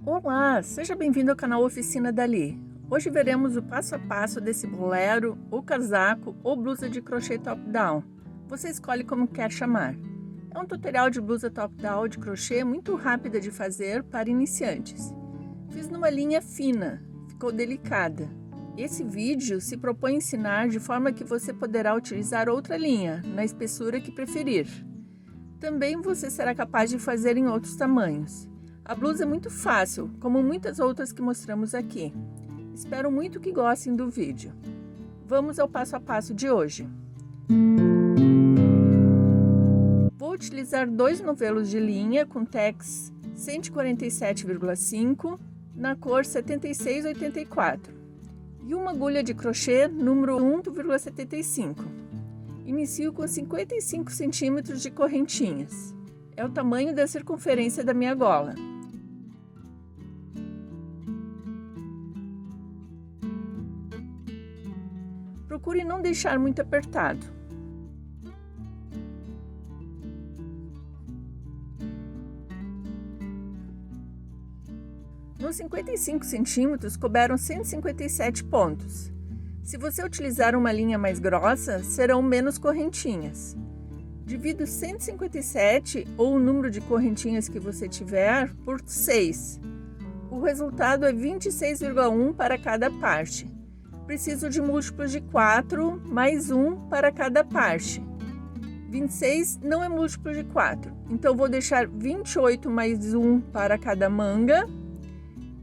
Olá, seja bem-vindo ao canal Oficina Dali. Hoje veremos o passo a passo desse bolero, ou casaco, ou blusa de crochê top-down. Você escolhe como quer chamar. É um tutorial de blusa top-down de crochê muito rápida de fazer para iniciantes. Fiz numa linha fina, ficou delicada. Esse vídeo se propõe a ensinar de forma que você poderá utilizar outra linha, na espessura que preferir. Também você será capaz de fazer em outros tamanhos. A blusa é muito fácil, como muitas outras que mostramos aqui. Espero muito que gostem do vídeo. Vamos ao passo a passo de hoje. Vou utilizar 2 novelos de linha com tex 147,5 na cor 7684 e uma agulha de crochê número 1,75. Inicio com 55 centímetros de correntinhas. É o tamanho da circunferência da minha gola. Procure não deixar muito apertado. Nos 55 centímetros couberam 157 pontos. Se você utilizar uma linha mais grossa, serão menos correntinhas. Divido 157, ou o número de correntinhas que você tiver, por 6. O resultado é 26,1 para cada parte. Preciso de múltiplos de 4 mais 1 para cada parte. 26 não é múltiplo de 4, então vou deixar 28 mais 1 para cada manga.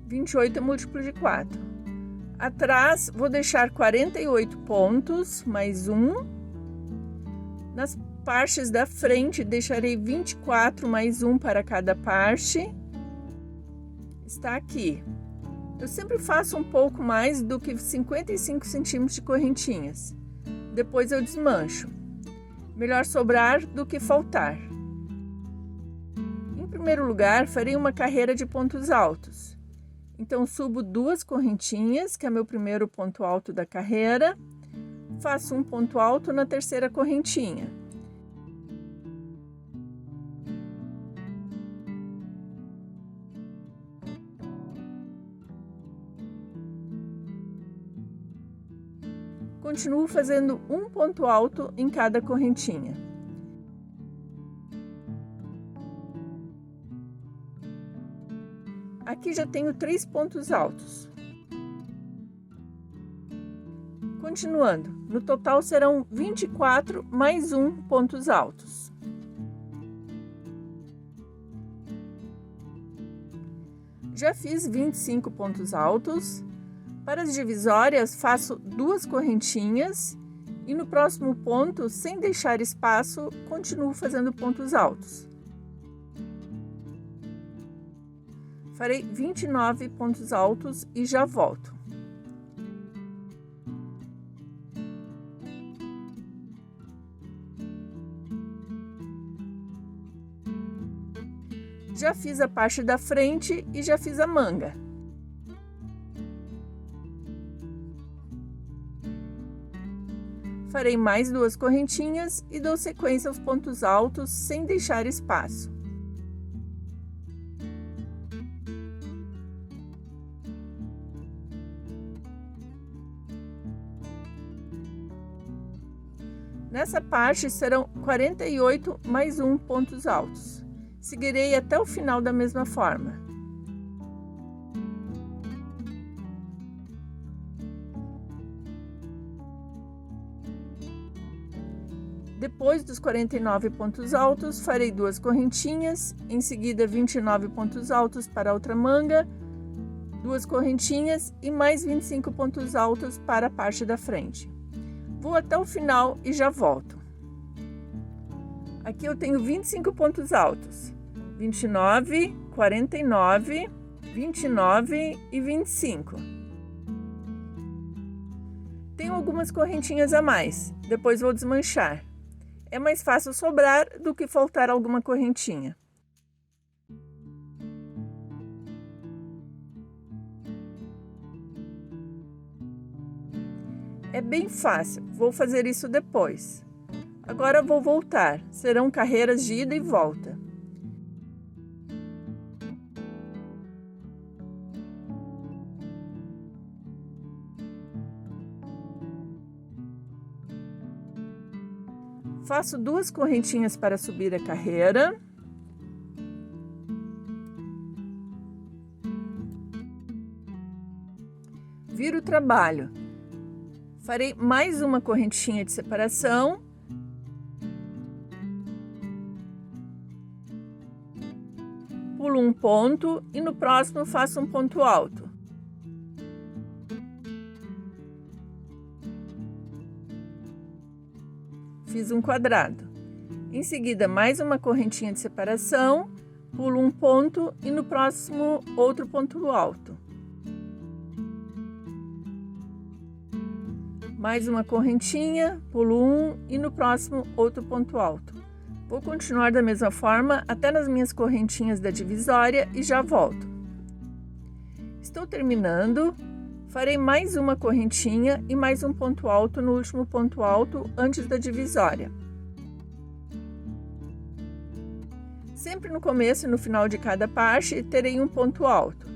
28 é múltiplo de 4. Atrás, vou deixar 48 pontos, mais 1. Nas partes da frente, deixarei 24 mais 1 para cada parte. Está aqui. Eu sempre faço um pouco mais do que 55 centímetros de correntinhas. Depois eu desmancho. Melhor sobrar do que faltar. Em primeiro lugar, farei uma carreira de pontos altos. Então, subo 2 correntinhas, que é meu primeiro ponto alto da carreira. Faço um ponto alto na terceira correntinha. Continuo fazendo um ponto alto em cada correntinha. Aqui já tenho 3 pontos altos. Continuando, no total serão 24 mais 1 pontos altos. Já fiz 25 pontos altos. Para as divisórias, faço 2 correntinhas e no próximo ponto, sem deixar espaço, continuo fazendo pontos altos. Farei 29 pontos altos e já volto. Já fiz a parte da frente e já fiz a manga. Farei mais 2 correntinhas e dou sequência aos pontos altos sem deixar espaço. Nessa parte serão 48 mais 1 pontos altos. Seguirei até o final da mesma forma. Depois dos 49 pontos altos, farei 2 correntinhas, em seguida 29 pontos altos para a outra manga, 2 correntinhas e mais 25 pontos altos para a parte da frente. Vou até o final e já volto. Aqui eu tenho 25 pontos altos, 29, 49, 29 e 25. Tenho algumas correntinhas a mais, depois vou desmanchar. É mais fácil sobrar do que faltar alguma correntinha. É bem fácil, vou fazer isso depois. Agora vou voltar, serão carreiras de ida e volta. Faço 2 correntinhas para subir a carreira. Viro o trabalho. Farei mais uma correntinha de separação. Pulo um ponto e no próximo faço um ponto alto. Fiz um quadrado. Em seguida, mais uma correntinha de separação, pulo um ponto e no próximo outro ponto alto. Mais uma correntinha, pulo um e no próximo outro ponto alto. Vou continuar da mesma forma até nas minhas correntinhas da divisória e já volto. Estou terminando, farei mais uma correntinha e mais um ponto alto no último ponto alto antes da divisória. Sempre no começo e no final de cada parte terei um ponto alto.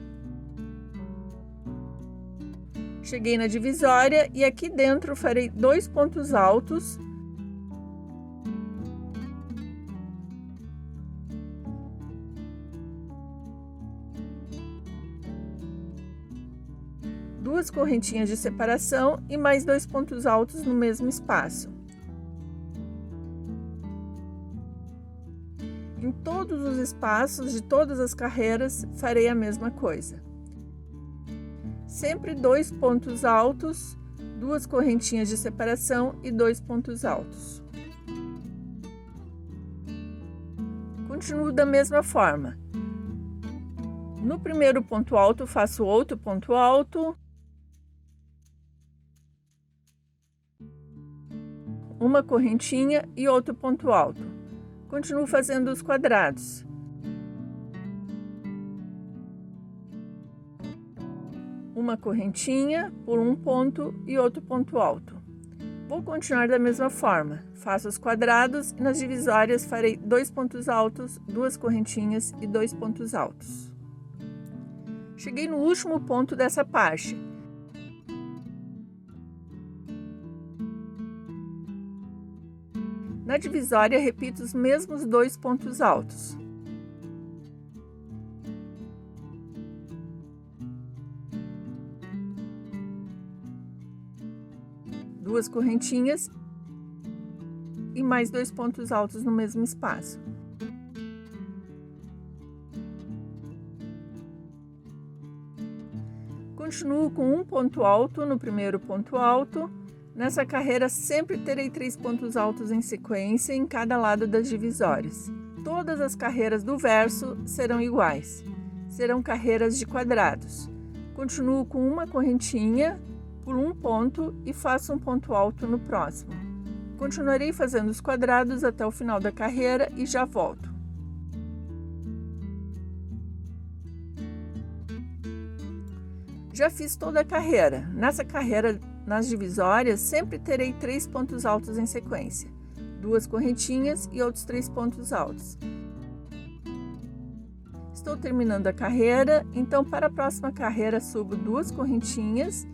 Cheguei na divisória e aqui dentro farei 2 pontos altos. Duas correntinhas de separação e mais 2 pontos altos no mesmo espaço. Em todos os espaços de todas as carreiras farei a mesma coisa. Sempre 2 pontos altos, 2 correntinhas de separação e 2 pontos altos. Continuo da mesma forma. No primeiro ponto alto, faço outro ponto alto, uma correntinha e outro ponto alto. Continuo fazendo os quadrados. Uma correntinha, pulo um ponto e outro ponto alto. Vou continuar da mesma forma. Faço os quadrados e nas divisórias farei 2 pontos altos, 2 correntinhas e 2 pontos altos. Cheguei no último ponto dessa parte. Na divisória, repito os mesmos 2 pontos altos. Duas correntinhas e mais 2 pontos altos no mesmo espaço. Continuo com um ponto alto no primeiro ponto alto. Nessa carreira sempre terei 3 pontos altos em sequência em cada lado das divisórias. Todas as carreiras do verso serão iguais. Serão carreiras de quadrados. Continuo com uma correntinha, pulo um ponto e faço um ponto alto no próximo. Continuarei fazendo os quadrados até o final da carreira e já volto. Já fiz toda a carreira. Nessa carreira, nas divisórias, sempre terei 3 pontos altos em sequência. 2 correntinhas e outros 3 pontos altos. Estou terminando a carreira, então para a próxima carreira subo 2 correntinhas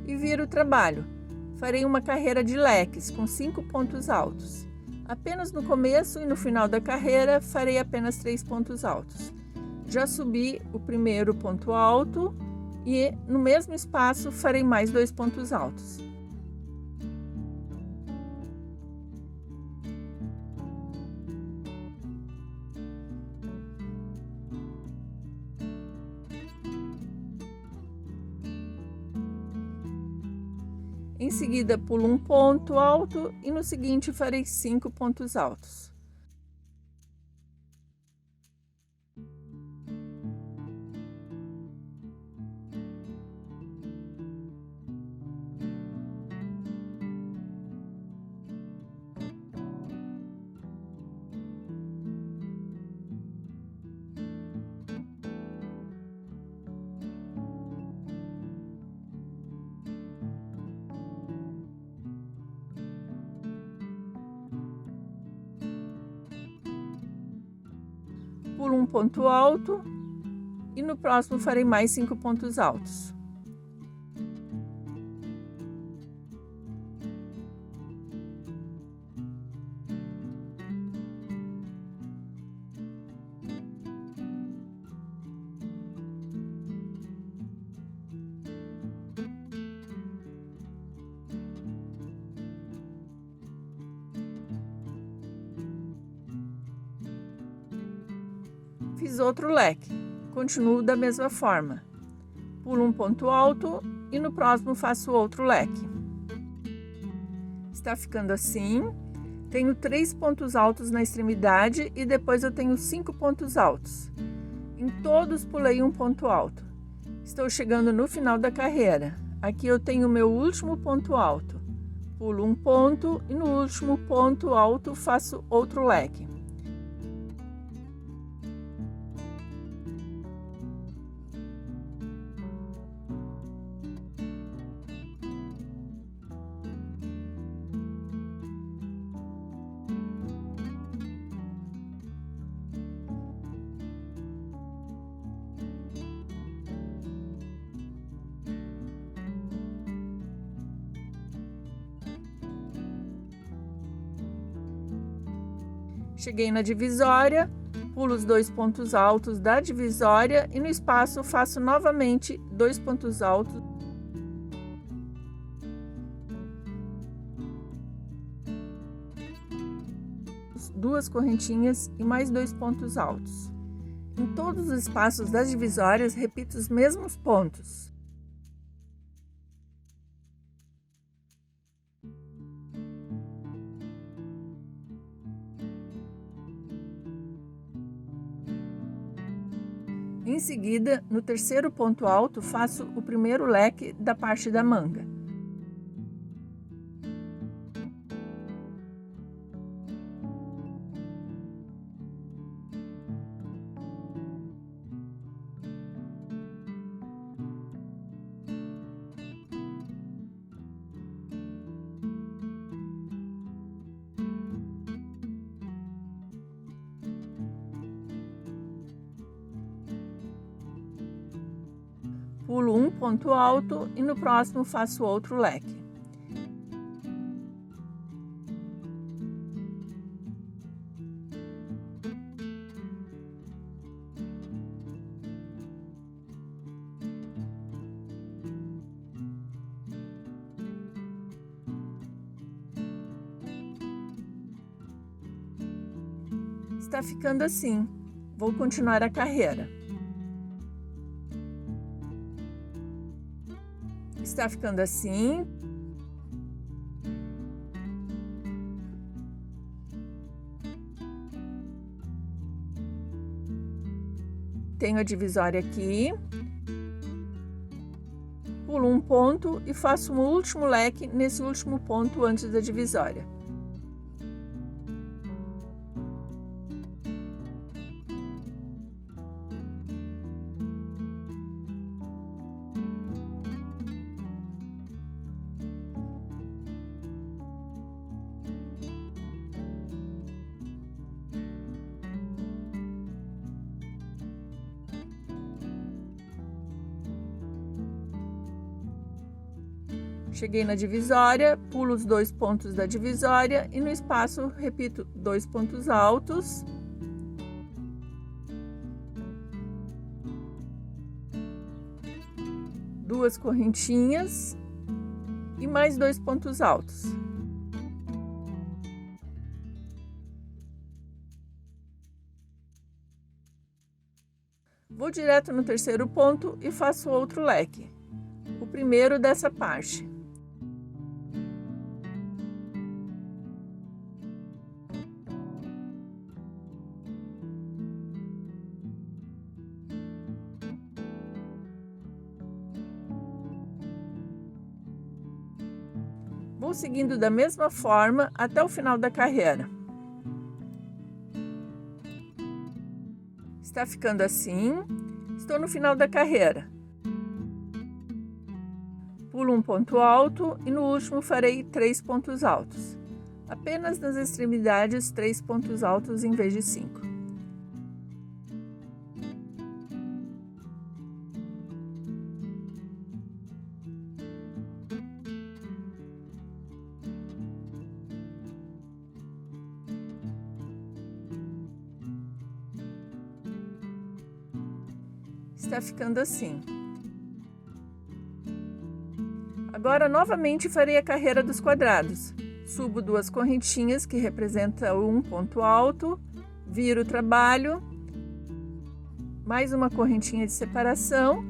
e viro o trabalho. Farei uma carreira de leques com 5 pontos altos. Apenas no começo e no final da carreira farei apenas 3 pontos altos. Já subi o primeiro ponto alto e no mesmo espaço farei mais 2 pontos altos. Em seguida, pulo um ponto alto e no seguinte farei 5 pontos altos. Pulo um ponto alto e no próximo farei mais 5 pontos altos. Fiz outro leque. Continuo da mesma forma. Pulo um ponto alto e no próximo faço outro leque. Está ficando assim. Tenho 3 pontos altos na extremidade e depois eu tenho 5 pontos altos. Em todos pulei um ponto alto. Estou chegando no final da carreira. Aqui eu tenho o meu último ponto alto. Pulo um ponto e no último ponto alto faço outro leque. Cheguei na divisória, pulo os 2 pontos altos da divisória e no espaço faço novamente 2 pontos altos. Duas correntinhas e mais 2 pontos altos. Em todos os espaços das divisórias, repito os mesmos pontos. Em seguida, no terceiro ponto alto, faço o primeiro leque da parte da manga. Pulo um ponto alto e no próximo faço outro leque. Está ficando assim. Vou continuar a carreira. Está ficando assim. Tenho a divisória aqui. Pulo um ponto e faço um último leque nesse último ponto antes da divisória. Cheguei na divisória, pulo os 2 pontos da divisória e no espaço repito 2 pontos altos. Duas correntinhas e mais 2 pontos altos. Vou direto no terceiro ponto e faço outro leque, o primeiro dessa parte. Vou seguindo da mesma forma até o final da carreira. Está ficando assim. Estou no final da carreira. Pulo um ponto alto e no último farei 3 pontos altos. Apenas nas extremidades 3 pontos altos em vez de 5. Está ficando assim. Agora, novamente, farei a carreira dos quadrados. Subo 2 correntinhas, que representam um ponto alto, viro o trabalho mais uma correntinha de separação.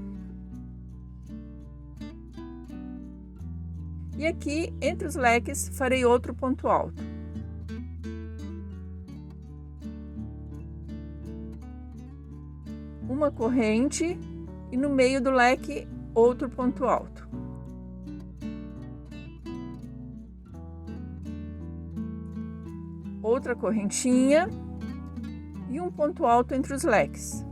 E aqui, entre os leques, farei outro ponto alto. Uma corrente e no meio do leque, outro ponto alto. Outra correntinha e um ponto alto entre os leques.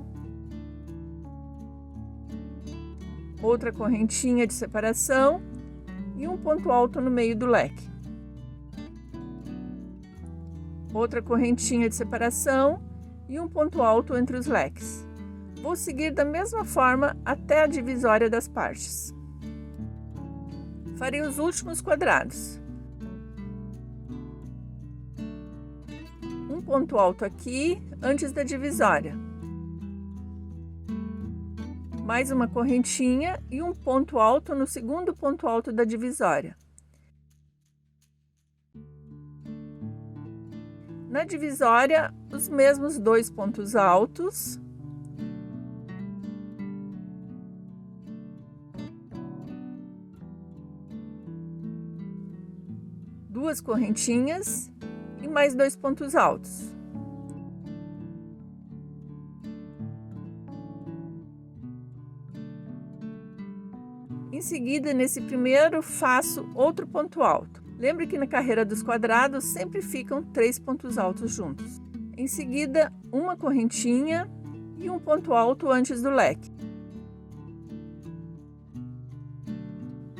Outra correntinha de separação e um ponto alto no meio do leque. Outra correntinha de separação e um ponto alto entre os leques. Vou seguir da mesma forma até a divisória das partes. Farei os últimos quadrados. Um ponto alto aqui, antes da divisória. Mais uma correntinha e um ponto alto no segundo ponto alto da divisória. Na divisória, os mesmos 2 pontos altos. Duas correntinhas e mais 2 pontos altos. Em seguida, nesse primeiro, faço outro ponto alto. Lembre que na carreira dos quadrados sempre ficam 3 pontos altos juntos. Em seguida, uma correntinha e um ponto alto antes do leque.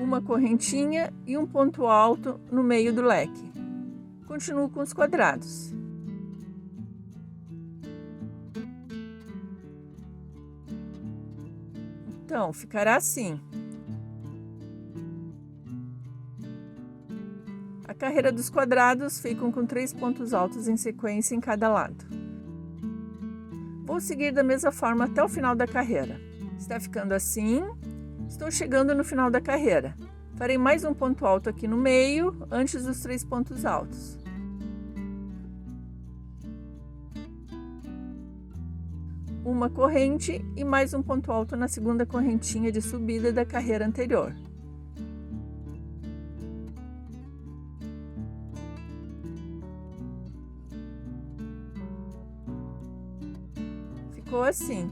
Uma correntinha e um ponto alto no meio do leque. Continuo com os quadrados. Então, ficará assim. A carreira dos quadrados ficam com 3 pontos altos em sequência em cada lado. Vou seguir da mesma forma até o final da carreira. Está ficando assim. Estou chegando no final da carreira. Farei mais um ponto alto aqui no meio, antes dos 3 pontos altos. Uma corrente e mais um ponto alto na segunda correntinha de subida da carreira anterior. Ficou assim.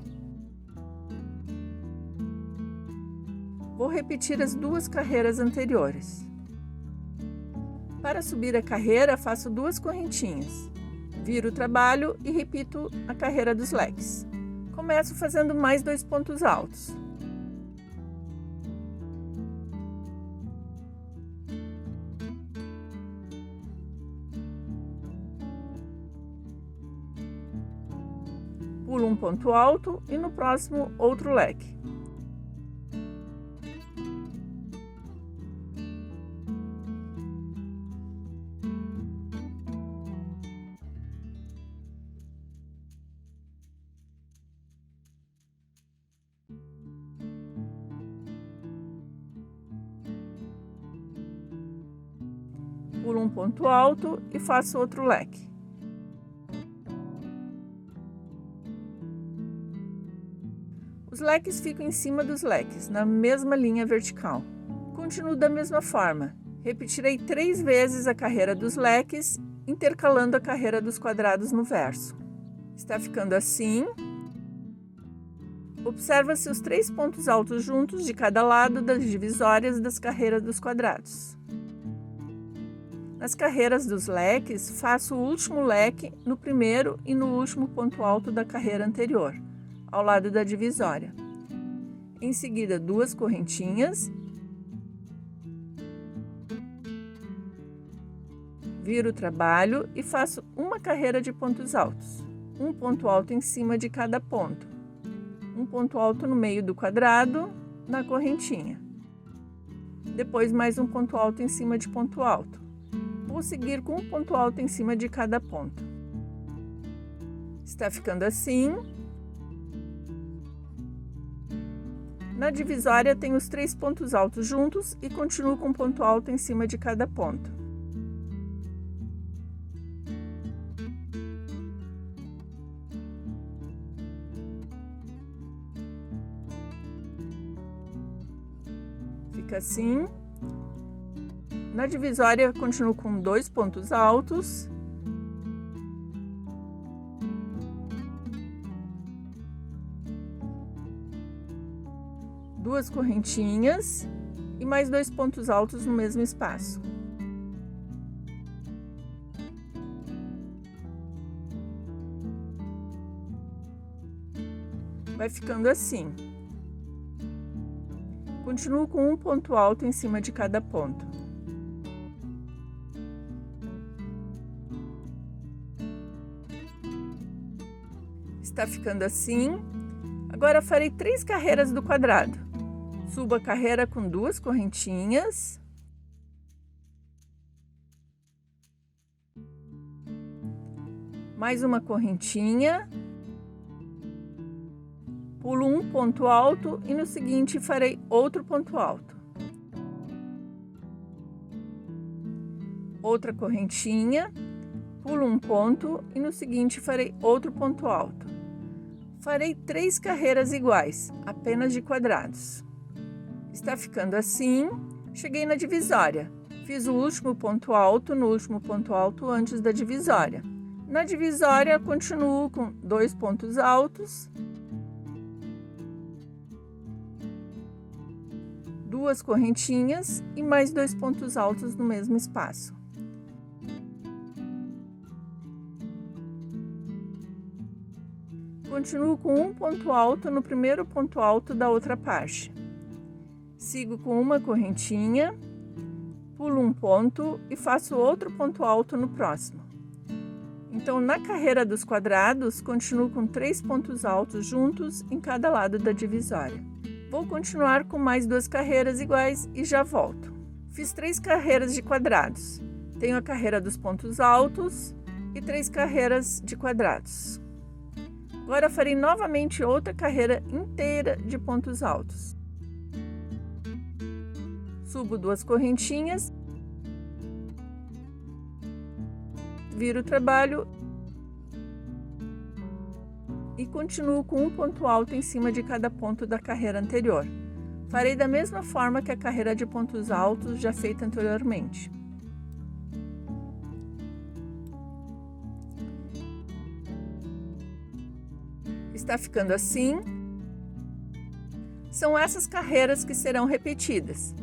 Vou repetir as 2 carreiras anteriores. Para subir a carreira, faço 2 correntinhas. Viro o trabalho e repito a carreira dos leques. Começo fazendo mais 2 pontos altos. Pulo um ponto alto e no próximo outro leque. Pulo um ponto alto e faço outro leque. Os leques ficam em cima dos leques, na mesma linha vertical. Continuo da mesma forma. Repetirei 3 vezes a carreira dos leques, intercalando a carreira dos quadrados no verso. Está ficando assim. Observa-se os 3 pontos altos juntos de cada lado das divisórias das carreiras dos quadrados. Nas carreiras dos leques, faço o último leque no primeiro e no último ponto alto da carreira anterior, ao lado da divisória. Em seguida, 2 correntinhas. Viro o trabalho e faço uma carreira de pontos altos. Um ponto alto em cima de cada ponto. Um ponto alto no meio do quadrado, na correntinha. Depois, mais um ponto alto em cima de ponto alto. Vou seguir com um ponto alto em cima de cada ponto. Está ficando assim. Na divisória, tenho os 3 pontos altos juntos e continuo com um ponto alto em cima de cada ponto. Fica assim. Na divisória, continuo com 2 pontos altos. Duas correntinhas e mais 2 pontos altos no mesmo espaço. Vai ficando assim. Continuo com um ponto alto em cima de cada ponto. Está ficando assim. Agora farei 3 carreiras do quadrado. Subo a carreira com 2 correntinhas. Mais uma correntinha. Pulo um ponto alto e no seguinte farei outro ponto alto. Outra correntinha, pulo um ponto e no seguinte farei outro ponto alto. Farei 3 carreiras iguais, apenas de quadrados. Está ficando assim. Cheguei na divisória. Fiz o último ponto alto no último ponto alto antes da divisória. Na divisória, continuo com 2 pontos altos, 2 correntinhas e mais 2 pontos altos no mesmo espaço. Continuo com um ponto alto no primeiro ponto alto da outra parte. Sigo com uma correntinha, pulo um ponto e faço outro ponto alto no próximo. Então, na carreira dos quadrados, continuo com 3 pontos altos juntos em cada lado da divisória. Vou continuar com mais 2 carreiras iguais e já volto. Fiz 3 carreiras de quadrados. Tenho a carreira dos pontos altos e 3 carreiras de quadrados. Agora farei novamente outra carreira inteira de pontos altos. Subo 2 correntinhas, viro o trabalho e continuo com um ponto alto em cima de cada ponto da carreira anterior. Farei da mesma forma que a carreira de pontos altos já feita anteriormente. Está ficando assim. São essas carreiras que serão repetidas.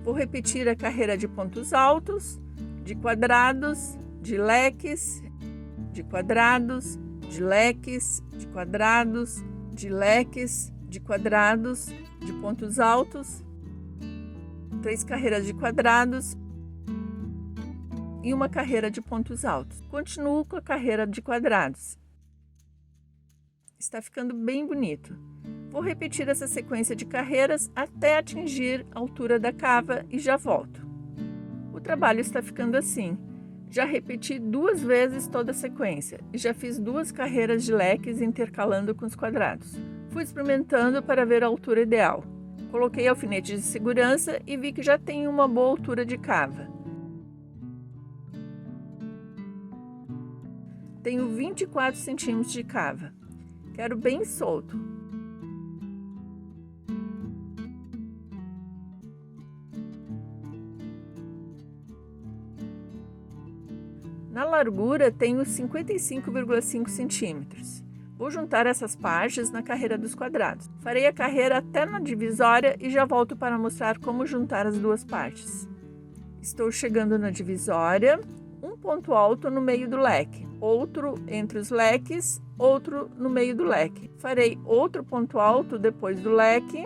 Vou repetir a carreira de pontos altos, de quadrados, de leques, de quadrados, de leques, de quadrados, de leques, de quadrados, de pontos altos, 3 carreiras de quadrados e uma carreira de pontos altos. Continuo com a carreira de quadrados. Está ficando bem bonito. Vou repetir essa sequência de carreiras até atingir a altura da cava e já volto. O trabalho está ficando assim. Já repeti 2 vezes toda a sequência e já fiz 2 carreiras de leques intercalando com os quadrados. Fui experimentando para ver a altura ideal. Coloquei alfinetes de segurança e vi que já tenho uma boa altura de cava. Tenho 24 centímetros de cava. Quero bem solto. Na largura, tenho 55,5 centímetros. Vou juntar essas partes na carreira dos quadrados. Farei a carreira até na divisória e já volto para mostrar como juntar as 2 partes. Estou chegando na divisória, um ponto alto no meio do leque, outro entre os leques, outro no meio do leque. Farei outro ponto alto depois do leque.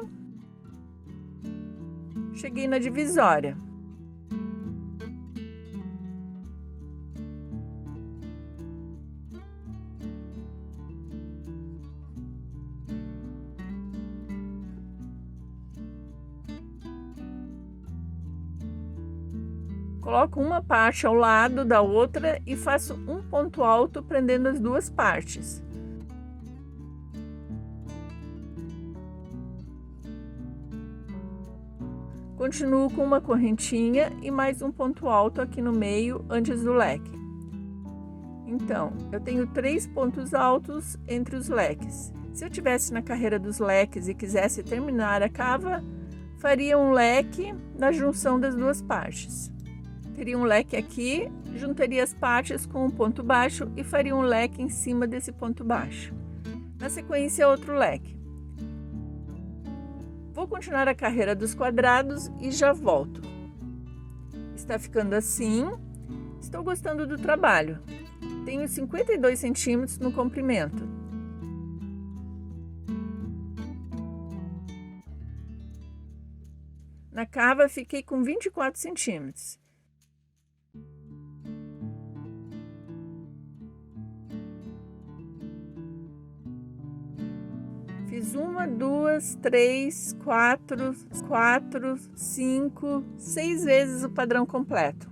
Cheguei na divisória. Coloco uma parte ao lado da outra e faço um ponto alto prendendo as 2 partes. Continuo com uma correntinha e mais um ponto alto aqui no meio antes do leque. Então, eu tenho 3 pontos altos entre os leques. Se eu tivesse na carreira dos leques e quisesse terminar a cava, faria um leque na junção das duas partes. Teria um leque aqui, juntaria as partes com um ponto baixo e faria um leque em cima desse ponto baixo. Na sequência, outro leque. Vou continuar a carreira dos quadrados e já volto. Está ficando assim. Estou gostando do trabalho. Tenho 52 centímetros no comprimento. Na cava, fiquei com 24 centímetros. Fiz 1, 2, 3, 4, 5, 6 vezes o padrão completo.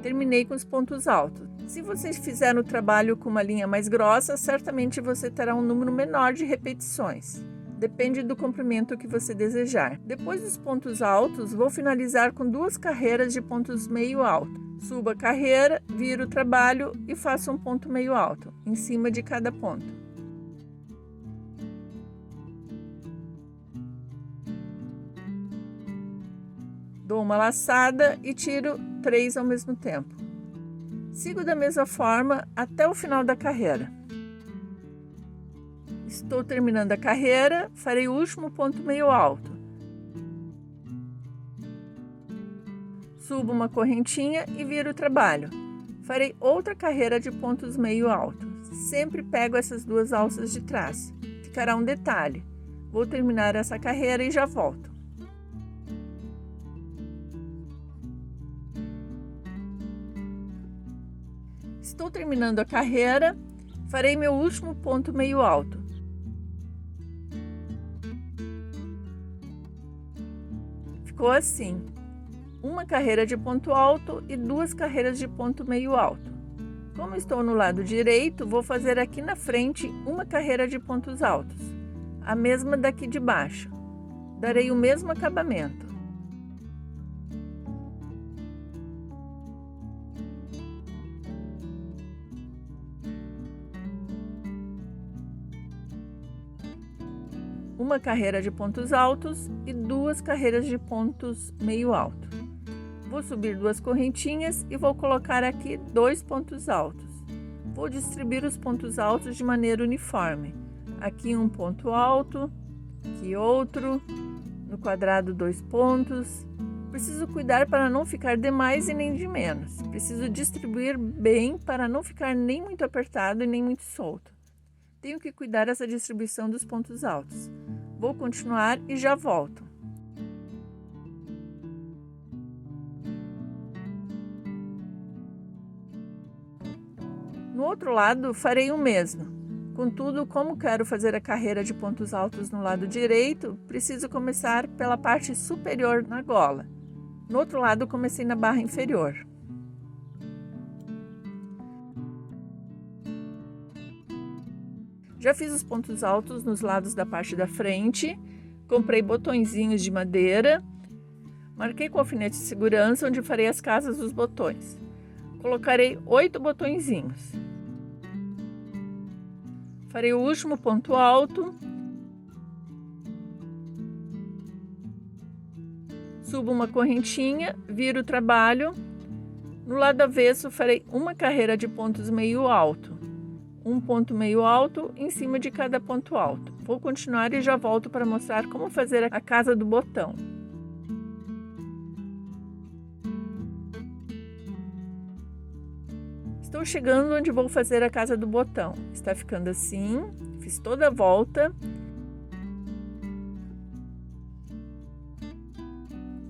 Terminei com os pontos altos. Se vocês fizeram o trabalho com uma linha mais grossa, certamente você terá um número menor de repetições. Depende do comprimento que você desejar. Depois dos pontos altos, vou finalizar com 2 carreiras de pontos meio alto. Subo a carreira, viro o trabalho e faço um ponto meio alto, em cima de cada ponto. Dou uma laçada e tiro 3 ao mesmo tempo. Sigo da mesma forma até o final da carreira. Estou terminando a carreira, farei o último ponto meio alto. Subo uma correntinha e viro o trabalho. Farei outra carreira de pontos meio altos. Sempre pego essas 2 alças de trás. Ficará um detalhe. Vou terminar essa carreira e já volto. Estou terminando a carreira, farei meu último ponto meio alto. Ficou assim, uma carreira de ponto alto e 2 carreiras de ponto meio alto. Como estou no lado direito, vou fazer aqui na frente uma carreira de pontos altos, a mesma daqui de baixo. Darei o mesmo acabamento. Uma carreira de pontos altos e 2 carreiras de pontos meio alto. Vou subir 2 correntinhas e vou colocar aqui 2 pontos altos. Vou distribuir os pontos altos de maneira uniforme. Aqui um ponto alto, aqui outro, no quadrado 2 pontos. Preciso cuidar para não ficar de mais e nem de menos. Preciso distribuir bem para não ficar nem muito apertado e nem muito solto. Tenho que cuidar dessa distribuição dos pontos altos. Vou continuar e já volto. No outro lado, farei o mesmo. Contudo, como quero fazer a carreira de pontos altos no lado direito, preciso começar pela parte superior na gola. No outro lado, comecei na barra inferior. Já fiz os pontos altos nos lados da parte da frente, comprei botõezinhos de madeira, marquei com alfinete de segurança onde farei as casas dos botões. Colocarei 8 botõezinhos. Farei o último ponto alto, subo uma correntinha, viro o trabalho. No lado avesso farei uma carreira de pontos meio alto. Um ponto meio alto em cima de cada ponto alto. Vou continuar e já volto para mostrar como fazer a casa do botão. Estou chegando onde vou fazer a casa do botão. Está ficando assim, fiz toda a volta.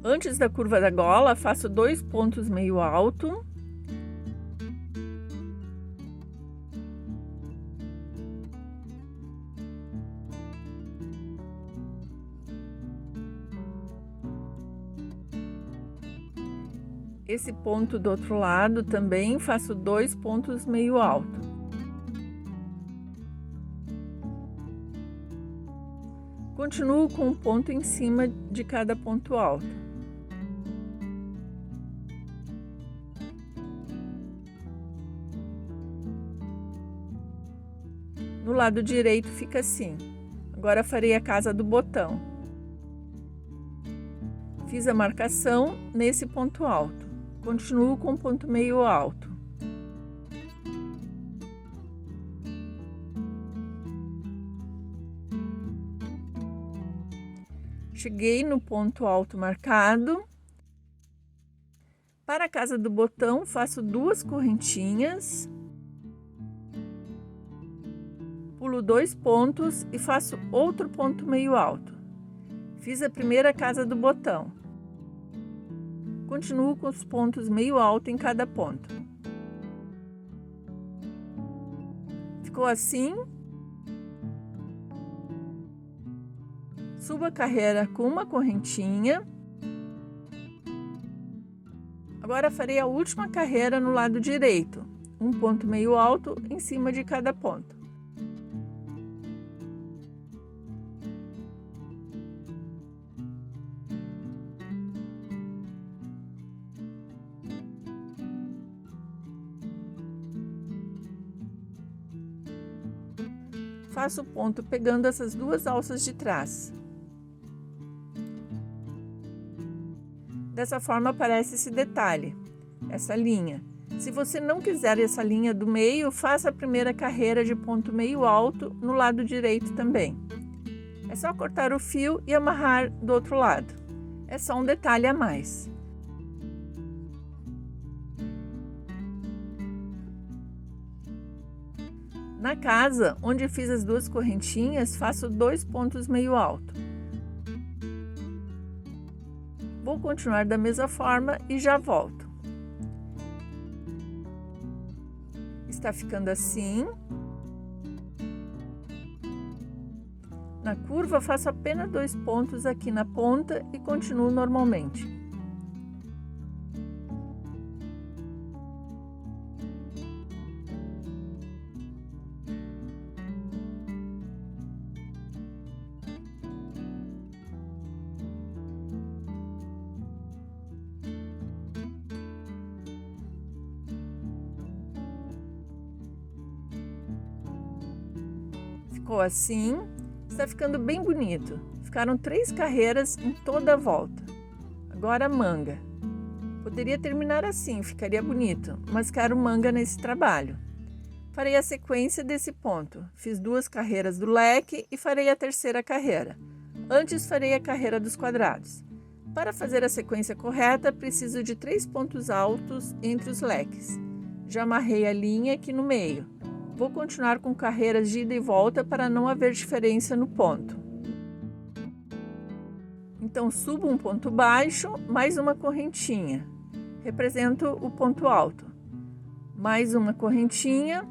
Antes da curva da gola, faço 2 pontos meio alto. Esse ponto do outro lado também faço 2 pontos meio alto. Continuo com um ponto em cima de cada ponto alto. No lado direito fica assim. Agora farei a casa do botão. Fiz a marcação nesse ponto alto. Continuo com o ponto meio alto. Cheguei no ponto alto marcado. Para a casa do botão, faço 2 correntinhas. Pulo 2 pontos e faço outro ponto meio alto. Fiz a primeira casa do botão. Continuo com os pontos meio alto em cada ponto. Ficou assim. Subo a carreira com uma correntinha. Agora farei a última carreira no lado direito, um ponto meio alto em cima de cada ponto. Faço o ponto pegando essas 2 alças de trás. Dessa forma aparece esse detalhe, essa linha. Se você não quiser essa linha do meio, faça a primeira carreira de ponto meio alto no lado direito também. É só cortar o fio e amarrar do outro lado. É só um detalhe a mais. Na casa, onde fiz as 2 correntinhas, faço 2 pontos meio alto. Vou continuar da mesma forma e já volto. Está ficando assim. Na curva, faço apenas 2 pontos aqui na ponta e continuo normalmente. Ficou assim, está ficando bem bonito. Ficaram 3 carreiras em toda a volta. Agora a manga. Poderia terminar assim, ficaria bonito, mas quero manga nesse trabalho. Farei a sequência desse ponto. Fiz 2 carreiras do leque e farei a terceira carreira. Antes farei a carreira dos quadrados. Para fazer a sequência correta, preciso de 3 pontos altos entre os leques. Já amarrei a linha aqui no meio. Vou continuar com carreiras de ida e volta para não haver diferença no ponto. Então, subo um ponto baixo, mais uma correntinha. Represento o ponto alto. Mais uma correntinha.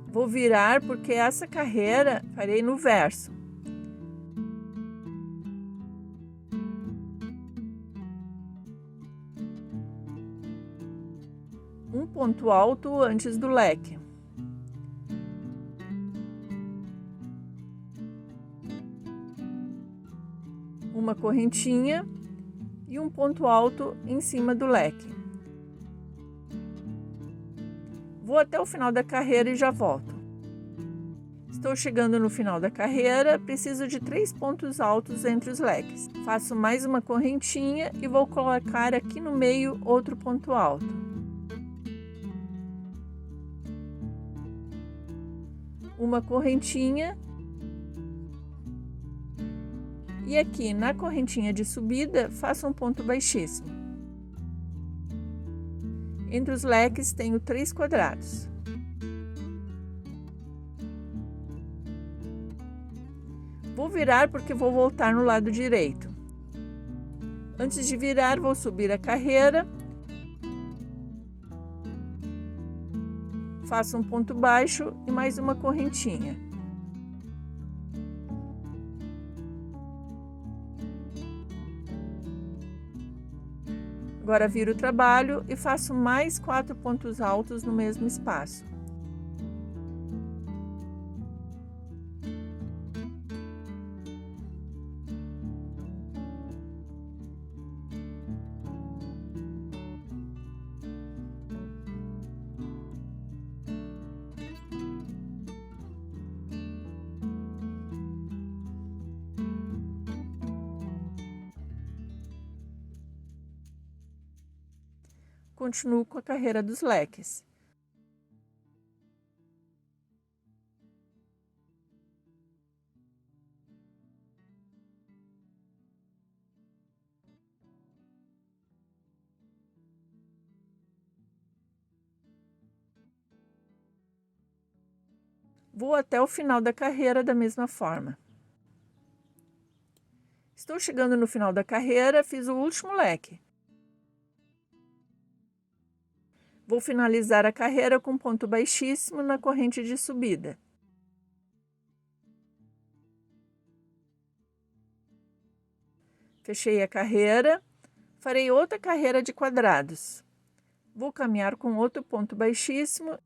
Vou virar porque essa carreira farei no verso. Um ponto alto antes do leque. Uma correntinha e um ponto alto em cima do leque. Vou até o final da carreira e já volto. Estou chegando no final da carreira, preciso de 3 pontos altos entre os leques. Faço mais uma correntinha e vou colocar aqui no meio outro ponto alto. Uma correntinha. E aqui na correntinha de subida, faço um ponto baixíssimo. Entre os leques tenho 3 quadrados. Vou virar porque vou voltar no lado direito. Antes de virar, vou subir a carreira. Faço um ponto baixo e mais uma correntinha. Agora viro o trabalho e faço mais 4 pontos altos no mesmo espaço. continuo com a carreira dos leques. Vou até o final da carreira da mesma forma. Estou chegando no final da carreira, fiz o último leque. Vou finalizar a carreira com ponto baixíssimo na corrente de subida. Fechei a carreira, farei outra carreira de quadrados. Vou caminhar com outro ponto baixíssimo.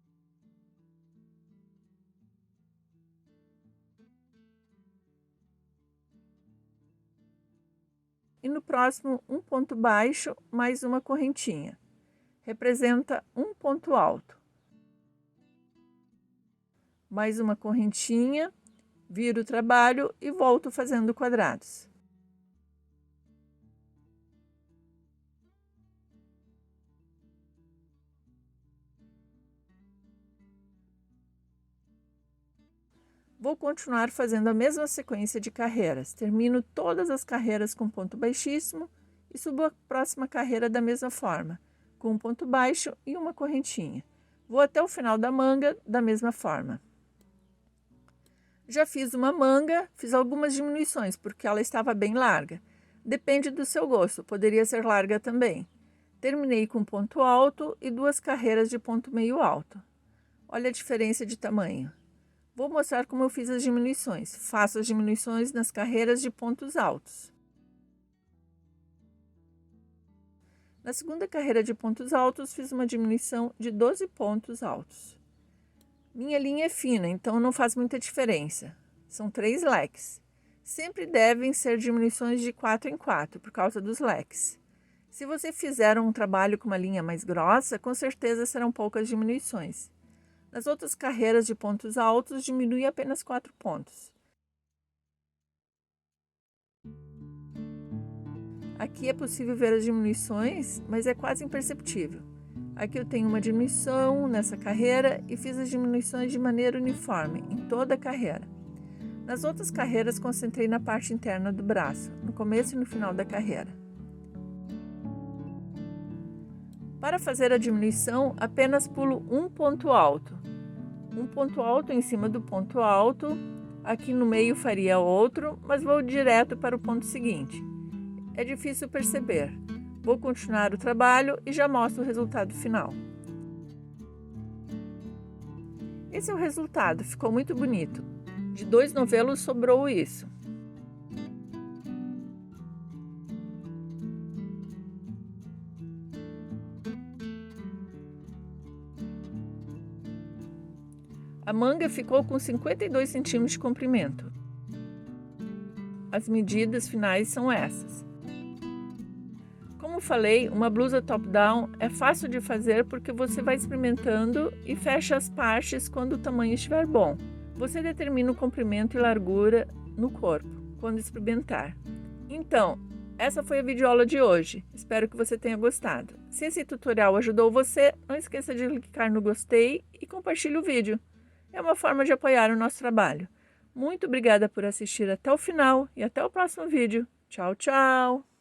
E no próximo, um ponto baixo, mais uma correntinha. Representa um ponto alto. Mais uma correntinha, viro o trabalho e volto fazendo quadrados. Vou continuar fazendo a mesma sequência de carreiras. Termino todas as carreiras com ponto baixíssimo e subo a próxima carreira da mesma forma, com um ponto baixo e uma correntinha. Vou até o final da manga da mesma forma. Já fiz uma manga, fiz algumas diminuições, porque ela estava bem larga. Depende do seu gosto, poderia ser larga também. Terminei com ponto alto e 2 carreiras de ponto meio alto. Olha a diferença de tamanho. Vou mostrar como eu fiz as diminuições. Faço as diminuições nas carreiras de pontos altos. Na segunda carreira de pontos altos, fiz uma diminuição de 12 pontos altos. Minha linha é fina, então não faz muita diferença. São 3 leques. Sempre devem ser diminuições de 4 em 4, por causa dos leques. Se você fizer um trabalho com uma linha mais grossa, com certeza serão poucas diminuições. Nas outras carreiras de pontos altos, diminui apenas 4 pontos. Aqui é possível ver as diminuições, mas é quase imperceptível. Aqui eu tenho uma diminuição nessa carreira e fiz as diminuições de maneira uniforme em toda a carreira. Nas outras carreiras, concentrei na parte interna do braço, no começo e no final da carreira. Para fazer a diminuição, apenas pulo um ponto alto. Um ponto alto em cima do ponto alto, aqui no meio faria outro, mas vou direto para o ponto seguinte. É difícil perceber. Vou continuar o trabalho e já mostro o resultado final. Esse é o resultado, ficou muito bonito. De 2 novelos sobrou isso. A manga ficou com 52 centímetros de comprimento. As medidas finais são essas. Como falei, uma blusa top-down é fácil de fazer porque você vai experimentando e fecha as partes quando o tamanho estiver bom. Você determina o comprimento e largura no corpo, quando experimentar. Então, essa foi a videoaula de hoje. Espero que você tenha gostado. Se esse tutorial ajudou você, não esqueça de clicar no gostei e compartilhe o vídeo. É uma forma de apoiar o nosso trabalho. Muito obrigada por assistir até o final e até o próximo vídeo. Tchau, tchau!